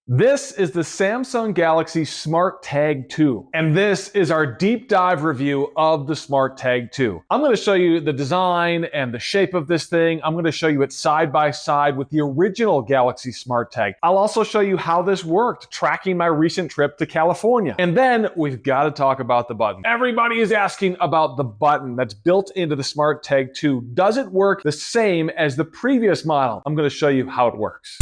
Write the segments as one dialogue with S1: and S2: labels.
S1: This is the Samsung Galaxy SmartTag 2, and this is our deep dive review of the SmartTag 2. I'm going to show you the design and the shape of this thing. I'm going to show you it side by side with the original Galaxy SmartTag. I'll also show you how this worked, tracking my recent trip to California. And then we've got to talk about the button. Everybody is asking about the button that's built into the SmartTag 2. Does it work the same as the previous model? I'm going to show you how it works.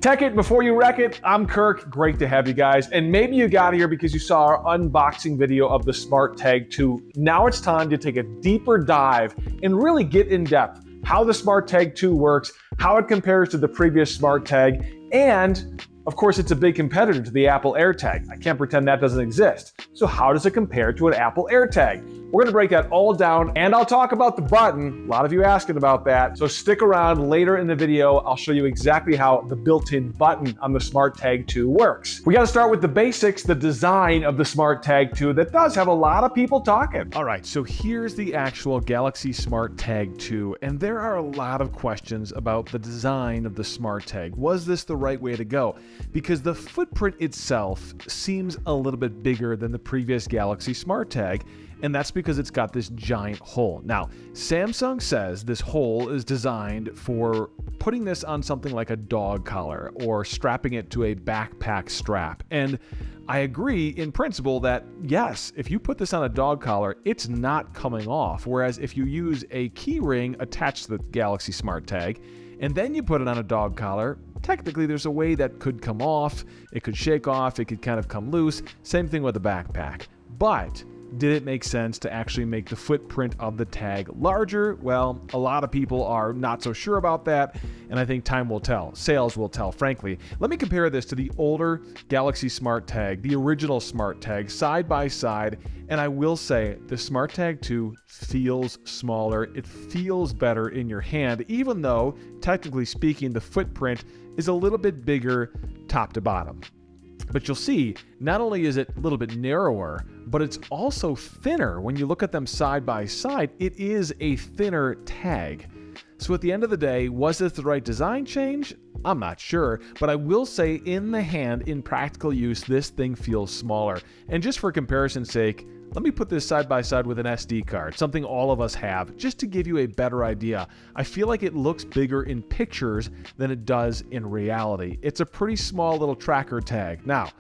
S1: Tech it before you wreck it. I'm Kirk. Great to have you guys. And maybe you got here because you saw our unboxing video of the SmartTag 2. Now it's time to take a deeper dive and really get in depth how the SmartTag 2 works, how it compares to the previous SmartTag, and of course, it's a big competitor to the Apple AirTag. I can't pretend that doesn't exist. So how does it compare to an Apple AirTag? We're gonna break that all down, and I'll talk about the button. A lot of you asking about that. So stick around. Later in the video, I'll show you exactly how the built-in button on the SmartTag 2 works. We gotta start with the basics, the design of the SmartTag 2 that does have a lot of people talking. All right, so here's the actual Galaxy SmartTag 2, and there are a lot of questions about the design of the SmartTag. Was this the right way to go? Because the footprint itself seems a little bit bigger than the previous Galaxy SmartTag, and that's because it's got this giant hole. Now, Samsung says this hole is designed for putting this on something like a dog collar or strapping it to a backpack strap. And I agree in principle that yes, if you put this on a dog collar, it's not coming off. Whereas if you use a key ring attached to the Galaxy SmartTag, and then you put it on a dog collar, technically there's a way that could come off, it could shake off, it could kind of come loose. Same thing with a backpack. But did it make sense to actually make the footprint of the tag larger? Well, a lot of people are not so sure about that, and I think time will tell. Sales will tell, frankly. Let me compare this to the older Galaxy SmartTag, the original SmartTag, side by side, and I will say the SmartTag 2 feels smaller. It feels better in your hand, even though, technically speaking, the footprint is a little bit bigger top to bottom. But you'll see, not only is it a little bit narrower, but it's also thinner. When you look at them side by side, it is a thinner tag. So at the end of the day, was this the right design change? I'm not sure, but I will say in the hand, in practical use, this thing feels smaller. And just for comparison's sake, let me put this side by side with an SD card, something all of us have, just to give you a better idea. I feel like it looks bigger in pictures than it does in reality. It's a pretty small little tracker tag. Now,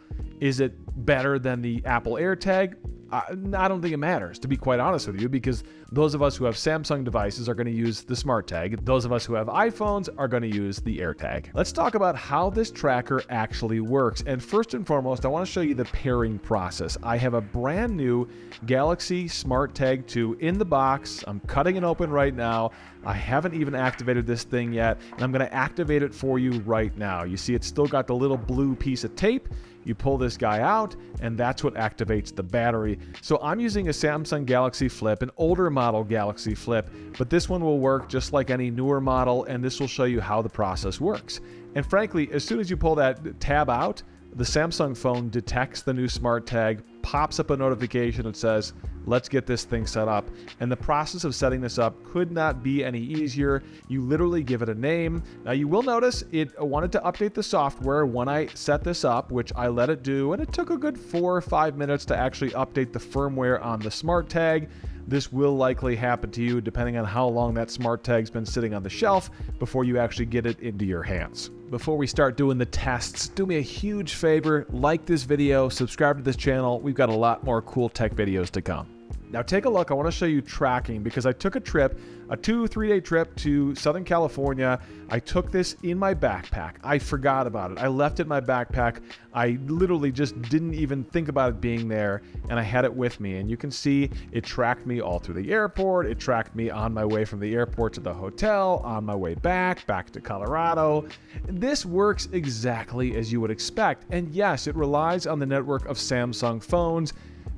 S1: is it better than the Apple AirTag? I don't think it matters, to be quite honest with you, because those of us who have Samsung devices are going to use the SmartTag. Those of us who have iPhones are going to use the AirTag. Let's talk about how this tracker actually works. And first and foremost, I want to show you the pairing process. I have a brand new Galaxy SmartTag 2 in the box. I'm cutting it open right now. I haven't even activated this thing yet, and I'm going to activate it for you right now. You see it's still got the little blue piece of tape. You pull this guy out, and that's what activates the battery. So I'm using a Samsung Galaxy Flip, an older model Galaxy Flip, but this one will work just like any newer model, and this will show you how the process works. And frankly, as soon as you pull that tab out, the Samsung phone detects the new SmartTag, pops up a notification that says, let's get this thing set up. And the process of setting this up could not be any easier. You literally give it a name. Now you will notice it wanted to update the software when I set this up, which I let it do, and it took a good 4 or 5 minutes to actually update the firmware on the SmartTag. This will likely happen to you depending on how long that SmartTag's been sitting on the shelf before you actually get it into your hands. Before we start doing the tests, do me a huge favor, like this video, subscribe to this channel. We've got a lot more cool tech videos to come. Now take a look, I want to show you tracking because I took a trip, a 2-3 day trip to Southern California. I took this in my backpack. I forgot about it. I left it in my backpack. I literally just didn't even think about it being there, and I had it with me. And you can see it tracked me all through the airport. It tracked me on my way from the airport to the hotel, on my way back to Colorado. This works exactly as you would expect. And yes, it relies on the network of Samsung phones.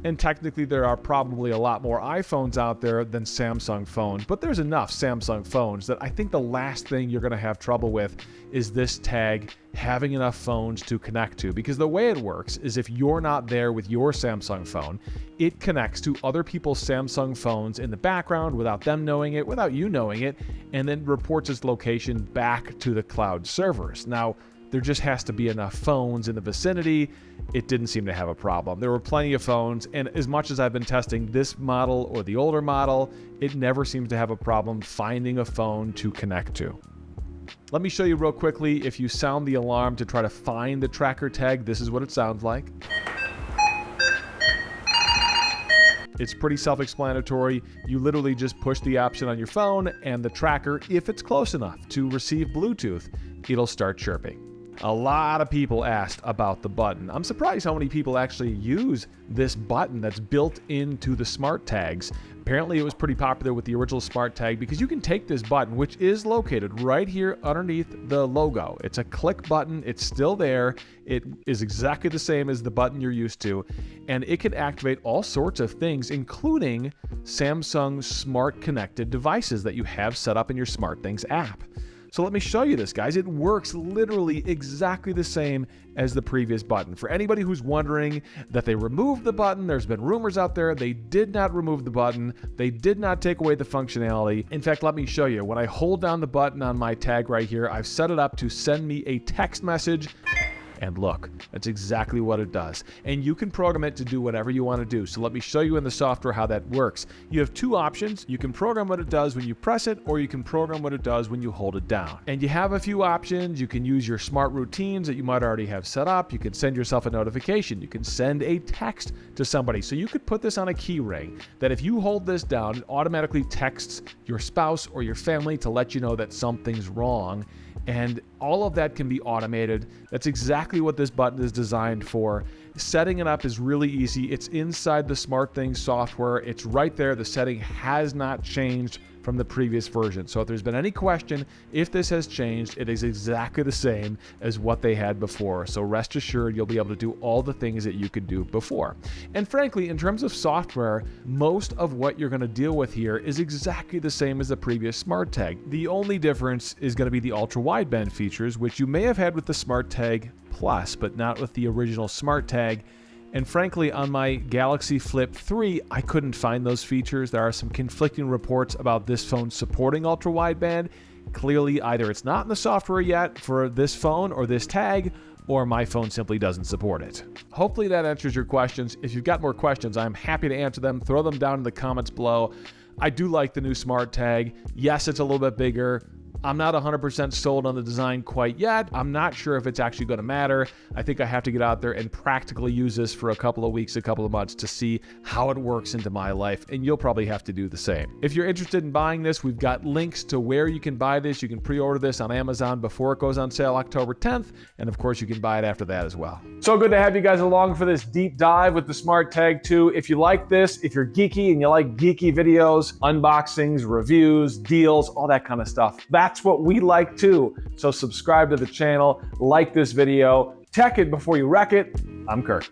S1: And technically there are probably a lot more iPhones out there than Samsung phones, but there's enough Samsung phones that I think the last thing you're gonna have trouble with is this tag having enough phones to connect to. Because the way it works is if you're not there with your Samsung phone, it connects to other people's Samsung phones in the background without them knowing it, without you knowing it, and then reports its location back to the cloud servers. Now, there just has to be enough phones in the vicinity. It didn't seem to have a problem. There were plenty of phones, and as much as I've been testing this model or the older model, it never seems to have a problem finding a phone to connect to. Let me show you real quickly. If you sound the alarm to try to find the tracker tag, this is what it sounds like. It's pretty self-explanatory. You literally just push the option on your phone, and the tracker, if it's close enough to receive Bluetooth, it'll start chirping. A lot of people asked about the button. I'm surprised how many people actually use this button that's built into the SmartTags. Apparently it was pretty popular with the original SmartTag because you can take this button, which is located right here underneath the logo. It's a click button. It's still there. It is exactly the same as the button you're used to, and it can activate all sorts of things, including Samsung smart connected devices that you have set up in your SmartThings app. So let me show you this, guys. It works literally exactly the same as the previous button. For anybody who's wondering that they removed the button, there's been rumors out there. They did not remove the button. They did not take away the functionality. In fact, let me show you. When I hold down the button on my tag right here, I've set it up to send me a text message. And look, that's exactly what it does. And you can program it to do whatever you want to do. So let me show you in the software how that works. You have two options. You can program what it does when you press it, or you can program what it does when you hold it down. And you have a few options. You can use your smart routines that you might already have set up. You can send yourself a notification. You can send a text to somebody. So you could put this on a key ring that if you hold this down, it automatically texts your spouse or your family to let you know that something's wrong. And all of that can be automated. That's exactly what this button is designed for. Setting it up is really easy. It's inside the SmartThings software. It's right there. The setting has not changed from the previous version. So if there's been any question, if this has changed, it is exactly the same as what they had before. So rest assured, you'll be able to do all the things that you could do before. And frankly, in terms of software, most of what you're going to deal with here is exactly the same as the previous SmartTag. The only difference is going to be the ultra-wideband features, which you may have had with the SmartTag Plus, but not with the original SmartTag. And frankly, on my Galaxy Flip 3, I couldn't find those features. There are some conflicting reports about this phone supporting ultra-wideband. Clearly, either it's not in the software yet for this phone or this tag, or my phone simply doesn't support it. Hopefully that answers your questions. If you've got more questions, I'm happy to answer them. Throw them down in the comments below. I do like the new SmartTag. Yes, it's a little bit bigger. I'm not 100% sold on the design quite yet. I'm not sure if it's actually going to matter. I think I have to get out there and practically use this for a couple of weeks, a couple of months to see how it works into my life, and you'll probably have to do the same. If you're interested in buying this, we've got links to where you can buy this. You can pre-order this on Amazon before it goes on sale October 10th, and of course you can buy it after that as well. So good to have you guys along for this deep dive with the SmartTag2. If you like this, if you're geeky and you like geeky videos, unboxings, reviews, deals, all that kind of stuff, that's what we like too. So subscribe to the channel, like this video, tech it before you wreck it. I'm Kirk.